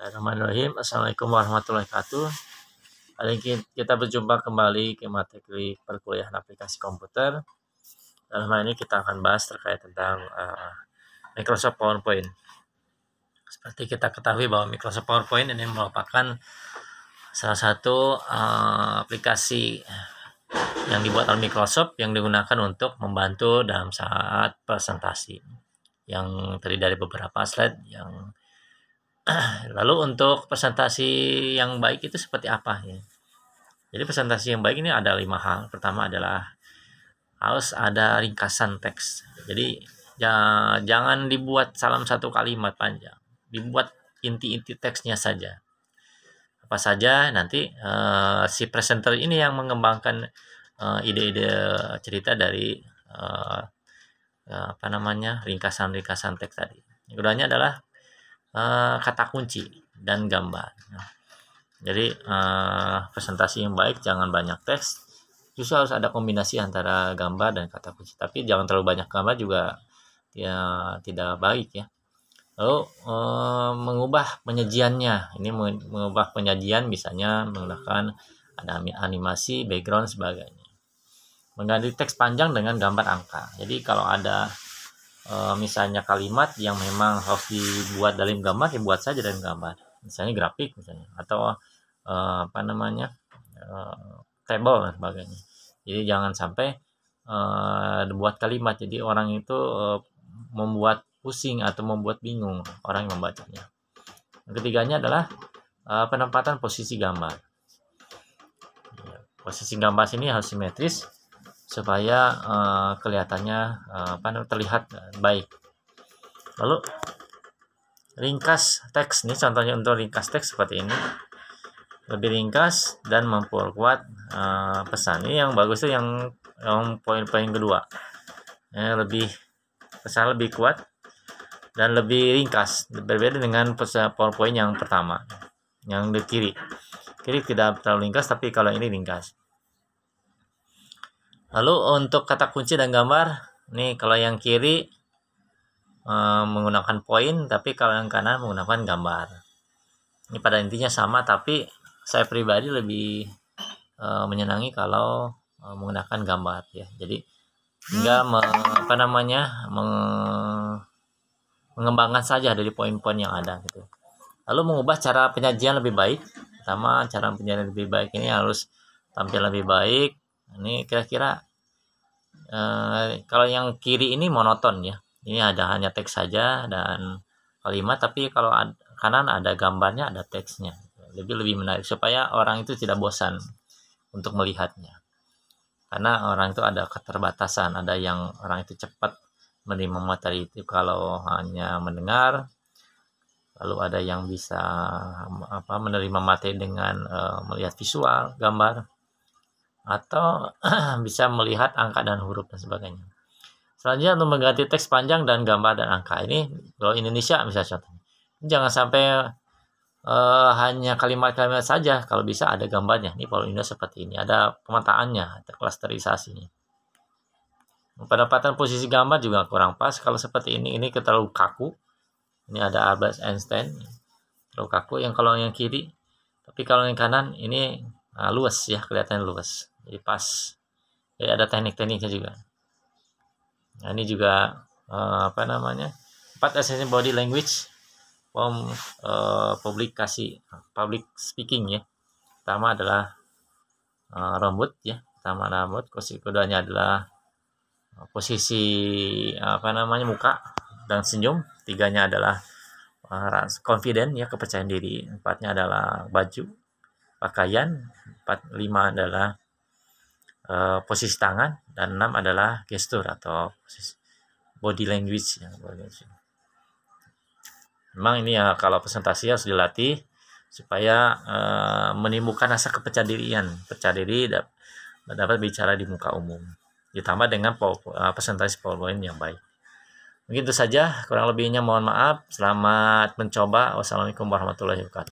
Bismillahirrahmanirrahim. Assalamualaikum warahmatullahi wabarakatuh. Hari ini kita berjumpa kembali ke materi perkuliahan aplikasi komputer. Dalam hal ini kita akan bahas terkait tentang Microsoft PowerPoint. Seperti kita ketahui bahwa Microsoft PowerPoint ini merupakan salah satu aplikasi yang dibuat oleh Microsoft yang digunakan untuk membantu dalam saat presentasi, yang terdiri dari beberapa slide yang lalu untuk presentasi yang baik itu seperti apa ya? Jadi presentasi yang baik ini ada 5 hal. Pertama adalah harus ada ringkasan teks. Jadi jangan dibuat dalam satu kalimat panjang. Dibuat inti-inti teksnya saja. Apa saja nanti si presenter ini yang mengembangkan ide-ide cerita dari ringkasan-ringkasan teks tadi. Yang keduanya adalah kata kunci dan gambar. Jadi presentasi yang baik jangan banyak teks, justru harus ada kombinasi antara gambar dan kata kunci. Tapi jangan terlalu banyak gambar juga ya tidak baik ya. Lalu mengubah penyajiannya. Ini mengubah penyajian misalnya menggunakan ada animasi, background sebagainya. Mengganti teks panjang dengan gambar angka. Jadi kalau ada misalnya kalimat yang memang harus dibuat dalam gambar, dibuat saja dalam gambar, misalnya grafik misalnya, atau table dan sebagainya. Jadi jangan sampai dibuat kalimat jadi orang itu membuat pusing atau membuat bingung orang yang membacanya. Yang ketiganya adalah penempatan posisi gambar. Posisi gambar sini harus simetris supaya kelihatannya terlihat baik. Lalu ringkas teks, ini contohnya untuk ringkas teks seperti ini, lebih ringkas dan memperkuat pesan. Ini yang bagus itu yang poin-poin kedua, lebih pesan lebih kuat dan lebih ringkas, berbeda dengan PowerPoint yang pertama, yang di kiri tidak terlalu ringkas, tapi kalau ini ringkas. Lalu untuk kata kunci dan gambar, nih kalau yang kiri menggunakan poin, tapi kalau yang kanan menggunakan gambar. Ini pada intinya sama, tapi saya pribadi lebih menyenangi kalau menggunakan gambar ya. Jadi hingga mengembangkan saja dari poin-poin yang ada gitu. Lalu mengubah cara penyajian lebih baik. Pertama, cara penyajian lebih baik ini harus tampil lebih baik. Ini kira-kira kalau yang kiri ini monoton ya, ini ada hanya teks saja dan kalimat, tapi kalau kanan ada gambarnya, ada teksnya, lebih menarik supaya orang itu tidak bosan untuk melihatnya, karena orang itu ada keterbatasan, ada yang orang itu cepat menerima materi itu kalau hanya mendengar, lalu ada yang bisa menerima materi dengan melihat visual gambar, atau bisa melihat angka dan huruf dan sebagainya. Selanjutnya untuk mengganti teks panjang dan gambar dan angka. Ini kalau Indonesia misalnya contohnya, jangan sampai hanya kalimat-kalimat saja, kalau bisa ada gambarnya. Ini kalau Indonesia seperti ini, ada pemetaannya, ada klasterisasinya. Penempatan posisi gambar juga kurang pas kalau seperti ini terlalu kaku. Ini ada Albert Einstein, terlalu kaku yang kalau yang kiri, tapi kalau yang kanan ini luas ya, kelihatan luas. Jadi pas. Jadi ada teknik-tekniknya juga. Nah, ini juga 4 essential body language form public speaking ya. Pertama adalah rambut ya. Pertama rambut, keduanya adalah posisi muka dan senyum. Tiganya adalah confident ya, kepercayaan diri. Empatnya adalah baju, pakaian. 5 adalah posisi tangan, dan 6 adalah gestur atau body language ya. Memang ini ya, kalau presentasi harus dilatih supaya menimbulkan rasa percaya diri dapat bicara di muka umum, ditambah dengan presentasi PowerPoint yang baik. Begitu saja, kurang lebihnya mohon maaf. Selamat mencoba. Wassalamualaikum warahmatullahi wabarakatuh.